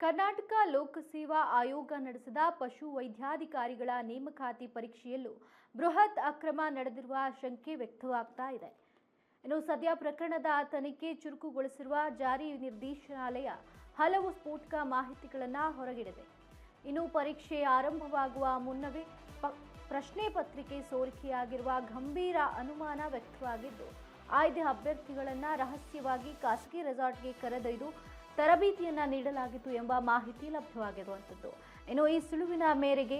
ಕರ್ನಾಟಕ ಲೋಕಸೇವಾ ಆಯೋಗ ನಡೆಸಿದ ಪಶು ವೈದ್ಯಾಧಿಕಾರಿಗಳ ನೇಮಕಾತಿ ಪರೀಕ್ಷೆಯಲ್ಲೂ ಬೃಹತ್ ಅಕ್ರಮ ನಡೆದಿರುವ ಶಂಕೆ ವ್ಯಕ್ತವಾಗ್ತಾ ಇದೆ. ಇನ್ನು ಸದ್ಯ ಪ್ರಕರಣದ ತನಿಖೆ ಚುರುಕುಗೊಳಿಸಿರುವ ಜಾರಿ ನಿರ್ದೇಶನಾಲಯ ಹಲವು ಸ್ಫೋಟಕ ಮಾಹಿತಿಗಳನ್ನು ಹೊರಗಿಡಿದೆ. ಇನ್ನು ಪರೀಕ್ಷೆ ಆರಂಭವಾಗುವ ಮುನ್ನವೇ ಪ್ರಶ್ನೆ ಪತ್ರಿಕೆ ಸೋರಿಕೆಯಾಗಿರುವ ಗಂಭೀರ ಅನುಮಾನ ವ್ಯಕ್ತವಾಗಿದ್ದು, ಆಯ್ದ ಅಭ್ಯರ್ಥಿಗಳನ್ನು ರಹಸ್ಯವಾಗಿ ಖಾಸಗಿ ರೆಸಾರ್ಟ್ಗೆ ಕರೆದೊಯ್ದು ತರಬೇತಿಯನ್ನ ನೀಡಲಾಗಿತ್ತು ಎಂಬ ಮಾಹಿತಿ ಲಭ್ಯವಾಗಿರುವಂಥದ್ದು. ಇನ್ನು ಈ ಸುಳುವಿನ ಮೇರೆಗೆ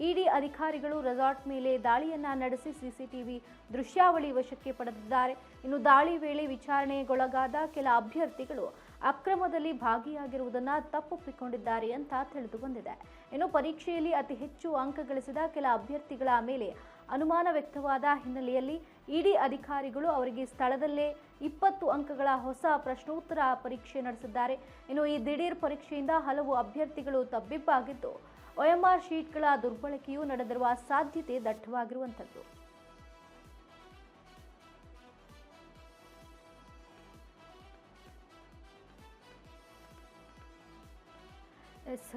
ಇಡಿ ಅಧಿಕಾರಿಗಳು ರೆಸಾರ್ಟ್ ಮೇಲೆ ದಾಳಿಯನ್ನ ನಡೆಸಿ ಸಿಸಿಟಿವಿ ದೃಶ್ಯಾವಳಿ ವಶಕ್ಕೆ ಪಡೆದಿದ್ದಾರೆ. ಇನ್ನು ದಾಳಿ ವೇಳೆ ವಿಚಾರಣೆಗೊಳಗಾದ ಕೆಲ ಅಭ್ಯರ್ಥಿಗಳು ಅಕ್ರಮದಲ್ಲಿ ಭಾಗಿಯಾಗಿರುವುದನ್ನು ತಪ್ಪೊಪ್ಪಿಕೊಂಡಿದ್ದಾರೆ ಅಂತ ತಿಳಿದು ಬಂದಿದೆ. ಇನ್ನು ಪರೀಕ್ಷೆಯಲ್ಲಿ ಅತಿ ಹೆಚ್ಚು ಅಂಕ ಗಳಿಸಿದ ಕೆಲ ಅಭ್ಯರ್ಥಿಗಳ ಮೇಲೆ ಅನುಮಾನ ವ್ಯಕ್ತವಾದ ಹಿನ್ನೆಲೆಯಲ್ಲಿ ಇಡಿ ಅಧಿಕಾರಿಗಳು ಅವರಿಗೆ ಸ್ಥಳದಲ್ಲೇ 20 ಅಂಕಗಳ ಹೊಸ ಪ್ರಶ್ನೋತ್ತರ ಪರೀಕ್ಷೆ ನಡೆಸಿದ್ದಾರೆ. ಇನ್ನು ಈ ದಿಢೀರ್ ಪರೀಕ್ಷೆಯಿಂದ ಹಲವು ಅಭ್ಯರ್ಥಿಗಳು ತಬ್ಬಿಬ್ಬಾಗಿದ್ದು, OMR ಶೀಟ್ಗಳ ದುರ್ಬಳಕೆಯೂ ನಡೆದಿರುವ ಸಾಧ್ಯತೆ ದಟ್ಟವಾಗಿರುವಂಥದ್ದು.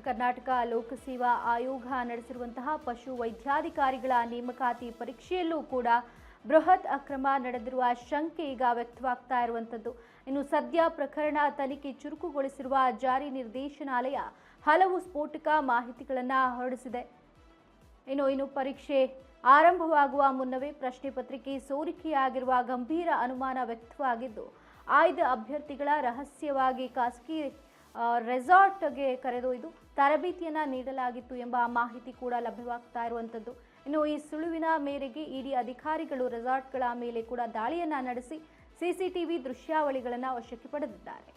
ಕರ್ನಾಟಕ ಲೋಕಸೇವಾ ಆಯೋಗ ನಡೆಸಿರುವಂತಹ ಪಶು ವೈದ್ಯಾಧಿಕಾರಿಗಳ ನೇಮಕಾತಿ ಪರೀಕ್ಷೆಯಲ್ಲೂ ಕೂಡ ಬೃಹತ್ ಅಕ್ರಮ ನಡೆದಿರುವ ಶಂಕೆ ಈಗ ವ್ಯಕ್ತವಾಗ್ತಾ ಇರುವಂಥದ್ದು. ಇನ್ನು ಸದ್ಯ ಪ್ರಕರಣ ತನಿಖೆ ಚುರುಕುಗೊಳಿಸಿರುವ ಜಾರಿ ನಿರ್ದೇಶನಾಲಯ ಹಲವು ಸ್ಫೋಟಕ ಮಾಹಿತಿಗಳನ್ನು ಹೊರಡಿಸಿದೆ. ಇನ್ನು ಪರೀಕ್ಷೆ ಆರಂಭವಾಗುವ ಮುನ್ನವೇ ಪ್ರಶ್ನೆ ಪತ್ರಿಕೆ ಸೋರಿಕೆಯಾಗಿರುವ ಗಂಭೀರ ಅನುಮಾನ ವ್ಯಕ್ತವಾಗಿದ್ದು, ಆಯ್ದ ಅಭ್ಯರ್ಥಿಗಳ ರಹಸ್ಯವಾಗಿ ಖಾಸಗಿ ರೆಸಾರ್ಟ್ಗೆ ಕರೆದೊಯ್ದು ತರಬೇತಿಯನ್ನ ನೀಡಲಾಗಿತ್ತು ಎಂಬ ಮಾಹಿತಿ ಕೂಡ ಲಭ್ಯವಾಗ್ತಾ ಇರುವಂಥದ್ದು. ಇನ್ನು ಈ ಸುಳುವಿನ ಮೇರೆಗೆ ಇಡಿ ಅಧಿಕಾರಿಗಳು ರೆಸಾರ್ಟ್ಗಳ ಮೇಲೆ ಕೂಡ ದಾಳಿಯನ್ನ ನಡೆಸಿ ಸಿಸಿಟಿವಿ ದೃಶ್ಯಾವಳಿಗಳನ್ನು ವಶಕ್ಕೆ ಪಡೆದಿದ್ದಾರೆ.